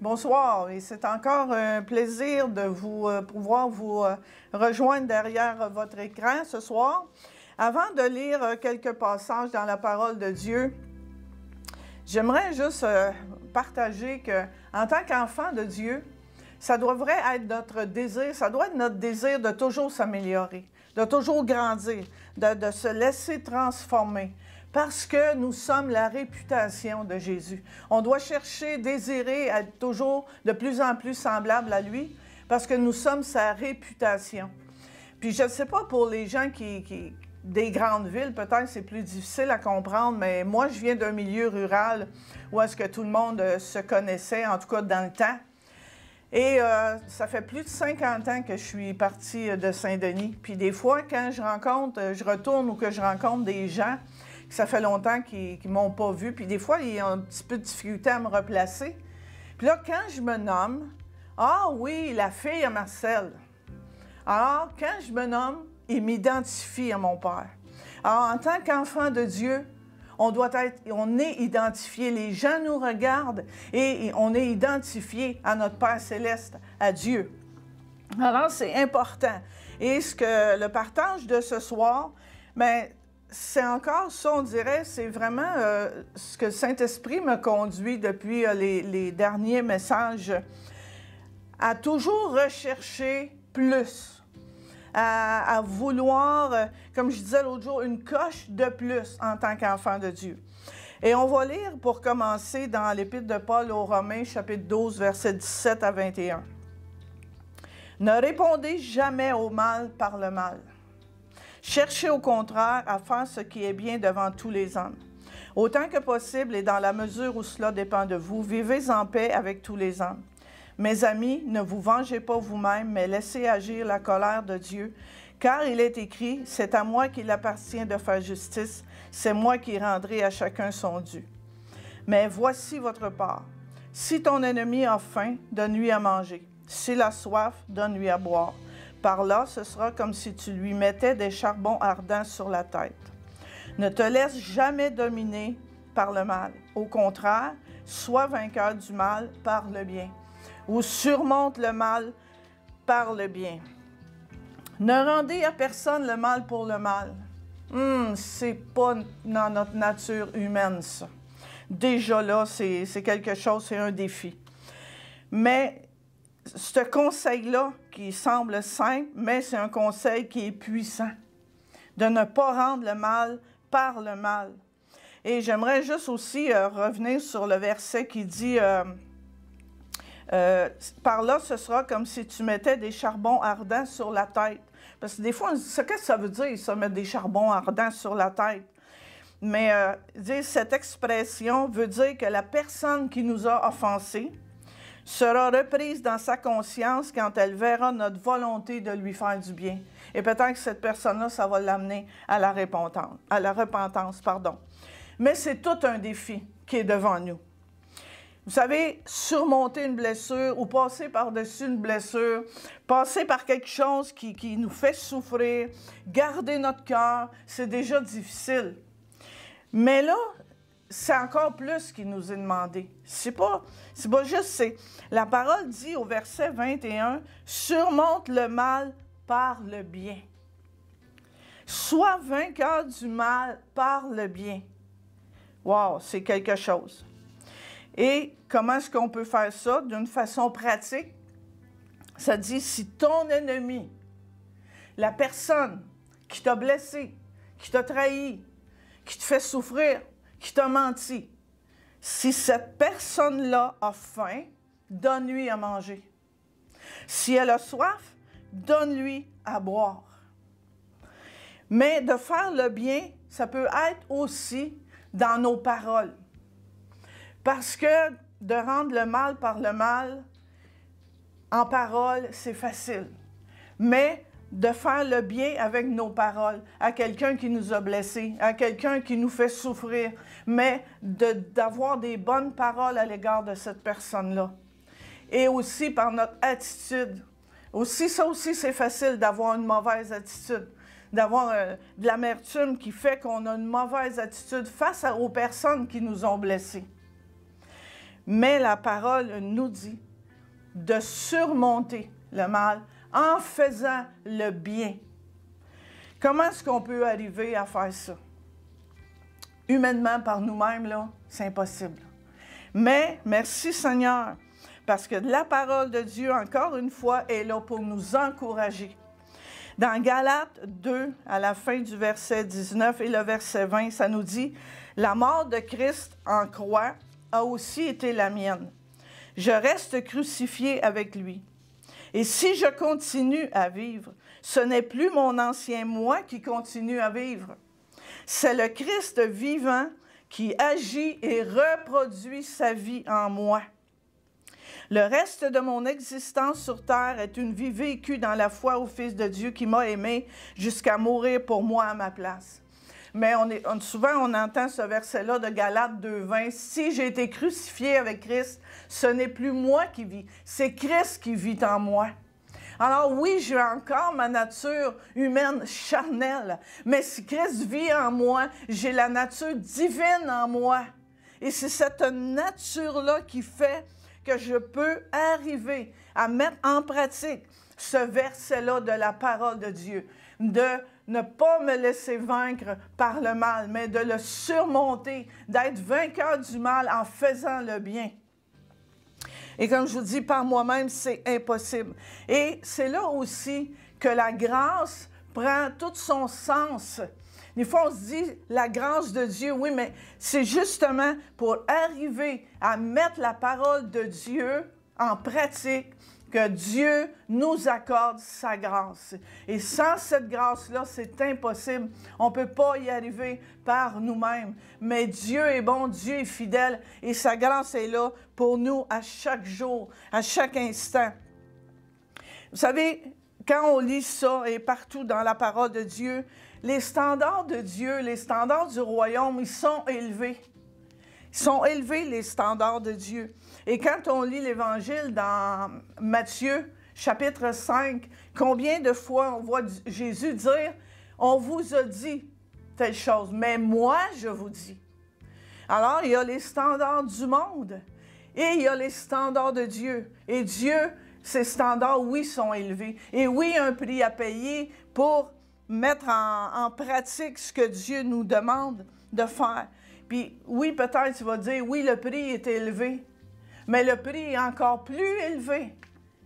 Bonsoir, et c'est encore un plaisir de pouvoir vous rejoindre derrière votre écran ce soir. Avant de lire quelques passages dans la parole de Dieu, j'aimerais juste partager qu'en tant qu'enfant de Dieu, ça devrait être notre désir, ça doit être notre désir de toujours s'améliorer, de toujours grandir, de se laisser transformer. Parce que nous sommes la réputation de Jésus. On doit chercher, désirer être toujours de plus en plus semblable à lui, parce que nous sommes sa réputation. Puis je ne sais pas pour les gens des grandes villes, peut-être c'est plus difficile à comprendre, mais moi je viens d'un milieu rural où est-ce que tout le monde se connaissait, en tout cas dans le temps. Et ça fait plus de 50 ans que je suis partie de Saint-Denis. Puis des fois, quand je retourne ou que je rencontre des gens, ça fait longtemps qu'ils ne m'ont pas vu, puis des fois, ils ont un petit peu de difficulté à me replacer. Puis là, quand je me nomme, « Ah oui, la fille à Marcel », alors quand je me nomme, il m'identifie à mon Père. Alors, en tant qu'enfant de Dieu, on est identifié, les gens nous regardent et on est identifié à notre Père céleste, à Dieu. Alors, c'est important. Et le partage de ce soir, bien, c'est encore ça, on dirait, c'est vraiment ce que le Saint-Esprit me conduit depuis les derniers messages, à toujours rechercher plus, à vouloir, comme je disais l'autre jour, une coche de plus en tant qu'enfant de Dieu. Et on va lire pour commencer dans l'Épître de Paul aux Romains, chapitre 12, versets 17 à 21. « Ne répondez jamais au mal par le mal. Cherchez au contraire à faire ce qui est bien devant tous les hommes. Autant que possible et dans la mesure où cela dépend de vous, vivez en paix avec tous les hommes. Mes amis, ne vous vengez pas vous-même, mais laissez agir la colère de Dieu, car il est écrit, « C'est à moi qu'il appartient de faire justice, c'est moi qui rendrai à chacun son dû. » Mais voici votre part. Si ton ennemi a faim, donne-lui à manger. S'il a soif, donne-lui à boire. Par là, ce sera comme si tu lui mettais des charbons ardents sur la tête. Ne te laisse jamais dominer par le mal. Au contraire, sois vainqueur du mal par le bien. Ou surmonte le mal par le bien. Ne rendez à personne le mal pour le mal. C'est pas dans notre nature humaine, ça. Déjà là, c'est quelque chose, c'est un défi. Mais ce conseil-là, qui semble simple, mais c'est un conseil qui est puissant, de ne pas rendre le mal par le mal. Et j'aimerais juste aussi revenir sur le verset qui dit par là, ce sera comme si tu mettais des charbons ardents sur la tête. » Parce que des fois, on se dit, qu'est-ce que ça veut dire, ça, mettre des charbons ardents sur la tête? Mais cette expression veut dire que la personne qui nous a offensés sera reprise dans sa conscience quand elle verra notre volonté de lui faire du bien. Et peut-être que cette personne-là, ça va l'amener à la repentance. Mais c'est tout un défi qui est devant nous. Vous savez, surmonter une blessure ou passer par-dessus une blessure, passer par quelque chose qui nous fait souffrir, garder notre cœur, c'est déjà difficile. Mais là, c'est encore plus ce qui nous est demandé. C'est pas juste, la parole dit au verset 21, « Surmonte le mal par le bien. » Sois vainqueur du mal par le bien. Wow, c'est quelque chose. Et comment est-ce qu'on peut faire ça d'une façon pratique? Ça dit, si ton ennemi, la personne qui t'a blessé, qui t'a trahi, qui te fait souffrir, qui t'a menti, si cette personne-là a faim, donne-lui à manger. Si elle a soif, donne-lui à boire. Mais de faire le bien, ça peut être aussi dans nos paroles. Parce que de rendre le mal par le mal, en parole, c'est facile. Mais de faire le bien avec nos paroles à quelqu'un qui nous a blessés, à quelqu'un qui nous fait souffrir, mais d'avoir des bonnes paroles à l'égard de cette personne-là. Et aussi par notre attitude. Ça aussi, c'est facile d'avoir une mauvaise attitude, d'avoir de l'amertume qui fait qu'on a une mauvaise attitude face aux personnes qui nous ont blessés. Mais la parole nous dit de surmonter le mal en faisant le bien. Comment est-ce qu'on peut arriver à faire ça? Humainement, par nous-mêmes, là, c'est impossible. Mais, merci Seigneur, parce que la parole de Dieu, encore une fois, est là pour nous encourager. Dans Galates 2, à la fin du verset 19 et le verset 20, ça nous dit « La mort de Christ en croix a aussi été la mienne. Je reste crucifié avec lui. Et si je continue à vivre, ce n'est plus mon ancien moi qui continue à vivre. C'est le Christ vivant qui agit et reproduit sa vie en moi. Le reste de mon existence sur terre est une vie vécue dans la foi au Fils de Dieu qui m'a aimé jusqu'à mourir pour moi à ma place. » Mais souvent, on entend ce verset-là de Galates 2,20. « Si j'ai été crucifié avec Christ, ce n'est plus moi qui vis, c'est Christ qui vit en moi. » Alors oui, j'ai encore ma nature humaine charnelle, mais si Christ vit en moi, j'ai la nature divine en moi. Et c'est cette nature-là qui fait que je peux arriver à mettre en pratique ce verset-là de la parole de Dieu, de ne pas me laisser vaincre par le mal, mais de le surmonter, d'être vainqueur du mal en faisant le bien. Et comme je vous dis, par moi-même, c'est impossible. Et c'est là aussi que la grâce prend tout son sens. Des fois, on se dit, la grâce de Dieu, oui, mais c'est justement pour arriver à mettre la parole de Dieu en pratique que Dieu nous accorde sa grâce. Et sans cette grâce-là, c'est impossible. On ne peut pas y arriver par nous-mêmes. Mais Dieu est bon, Dieu est fidèle et sa grâce est là pour nous à chaque jour, à chaque instant. Vous savez, quand on lit ça et partout dans la parole de Dieu, les standards de Dieu, les standards du royaume, ils sont élevés. Ils sont élevés, les standards de Dieu. Et quand on lit l'Évangile dans Matthieu, chapitre 5, combien de fois on voit Jésus dire « On vous a dit telle chose, mais moi, je vous dis. » Alors, il y a les standards du monde et il y a les standards de Dieu. Et Dieu, ces standards, oui, sont élevés. Et oui, il y a un prix à payer pour mettre en pratique ce que Dieu nous demande de faire. Puis oui, peut-être tu vas dire, oui, le prix est élevé, mais le prix est encore plus élevé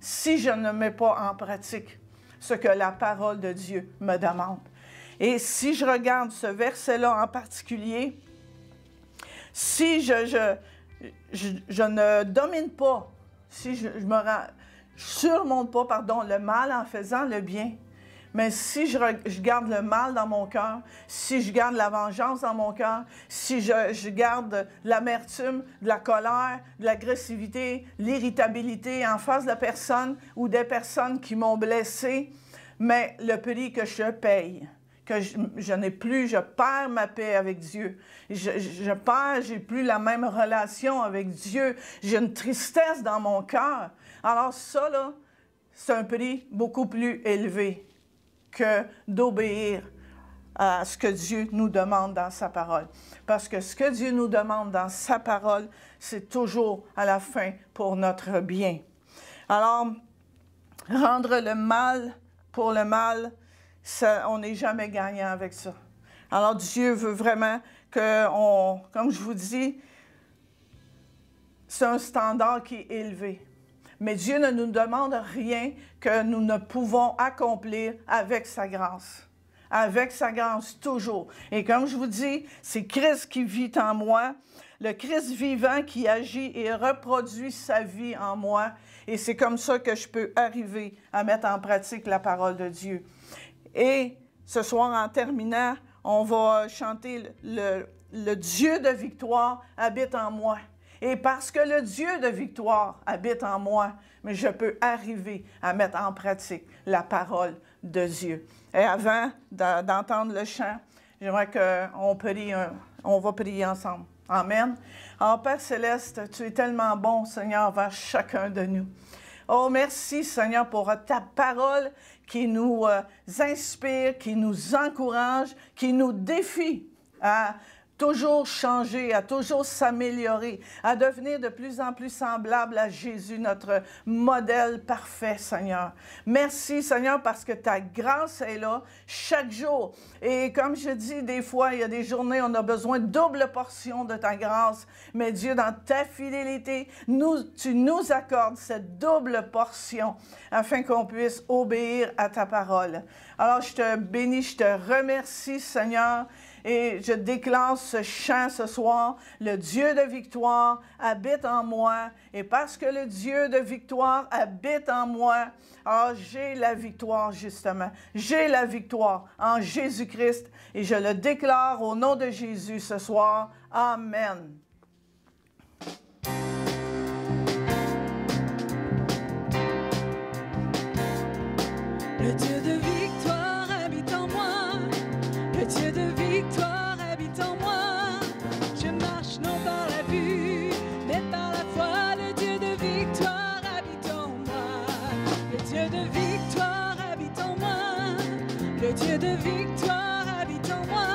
si je ne mets pas en pratique ce que la parole de Dieu me demande. Et si je regarde ce verset-là en particulier, si je ne domine pas, si je surmonte pas, pardon, le mal en faisant le bien, mais si je garde le mal dans mon cœur, si je garde la vengeance dans mon cœur, si je garde l'amertume, de la colère, de l'agressivité, l'irritabilité en face de la personne ou des personnes qui m'ont blessé, mais le prix que je paye, que je n'ai plus, je perds ma paix avec Dieu. J'ai plus la même relation avec Dieu. J'ai une tristesse dans mon cœur. Alors ça, là, c'est un prix beaucoup plus élevé que d'obéir à ce que Dieu nous demande dans sa parole. Parce que ce que Dieu nous demande dans sa parole, c'est toujours à la fin pour notre bien. Alors, rendre le mal pour le mal, ça, on n'est jamais gagnant avec ça. Alors, Dieu veut vraiment que, comme je vous dis, c'est un standard qui est élevé. Mais Dieu ne nous demande rien que nous ne pouvons accomplir avec sa grâce. Avec sa grâce, toujours. Et comme je vous dis, c'est Christ qui vit en moi, le Christ vivant qui agit et reproduit sa vie en moi. Et c'est comme ça que je peux arriver à mettre en pratique la parole de Dieu. Et ce soir, en terminant, on va chanter le Dieu de victoire habite en moi. Et parce que le Dieu de victoire habite en moi, mais je peux arriver à mettre en pratique la parole de Dieu. Et avant d'entendre le chant, j'aimerais qu'on va prier ensemble. Amen. Alors, Père Céleste, tu es tellement bon, Seigneur, envers chacun de nous. Oh, merci, Seigneur, pour ta parole qui nous inspire, qui nous encourage, qui nous défie à toujours changer, à toujours s'améliorer, à devenir de plus en plus semblable à Jésus, notre modèle parfait, Seigneur. Merci, Seigneur, parce que ta grâce est là chaque jour. Et comme je dis, des fois, il y a des journées, on a besoin de double portion de ta grâce. Mais Dieu, dans ta fidélité, tu nous accordes cette double portion afin qu'on puisse obéir à ta parole. Alors, je te bénis, je te remercie, Seigneur. Et je déclare ce chant ce soir. Le Dieu de victoire habite en moi. Et parce que le Dieu de victoire habite en moi, j'ai la victoire justement. J'ai la victoire en Jésus-Christ. Et je le déclare au nom de Jésus ce soir. Amen. Le Dieu de victoire habite en moi. Le Dieu de victoire habite en moi. Je marche non par la vue, mais par la foi. Le Dieu de victoire habite en moi. Le Dieu de victoire habite en moi. Le Dieu de victoire habite en moi.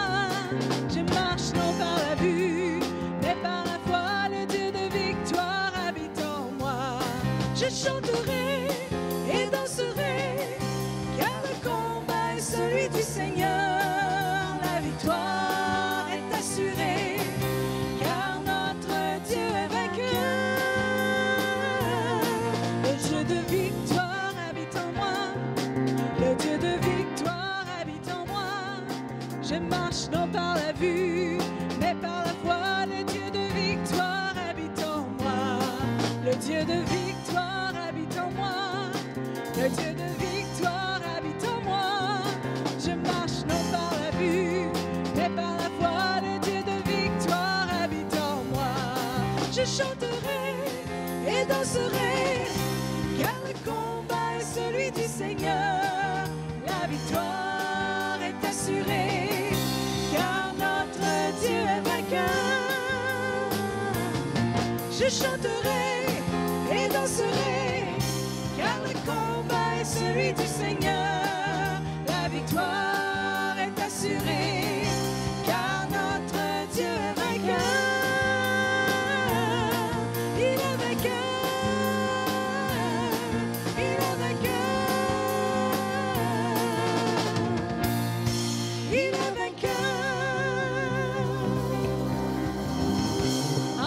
Je marche non par la vue, mais par la foi. Le Dieu de victoire habite en moi. Je chanterai et danserai, car le combat est celui du Seigneur. La victoire est assurée, car notre Dieu est vainqueur. Le Dieu de victoire habite en moi. Le Dieu de victoire habite en moi. Je marche non par la vue, mais par la foi. Le Dieu de victoire habite en moi. Le Dieu de victoire habite en moi. Le Dieu de victoire habite en moi. Je marche non par la vue, mais par la foi. Le Dieu de victoire habite en moi. Je chanterai et danserai, car le combat est celui du Seigneur. La victoire est assurée, car notre Dieu est vainqueur. Je chanterai et danserai, car le combat est celui du Seigneur. La victoire est assurée, car notre Dieu est vainqueur. Il est vainqueur, il est vainqueur, il est vainqueur.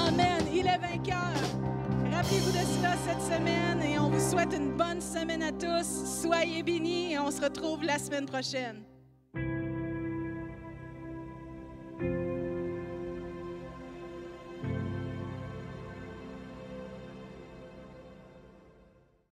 Amen, il est vainqueur. Rappelez-vous de cela cette semaine et on vous souhaite une bonne semaine à tous. Soyez bénis et on se retrouve la semaine prochaine.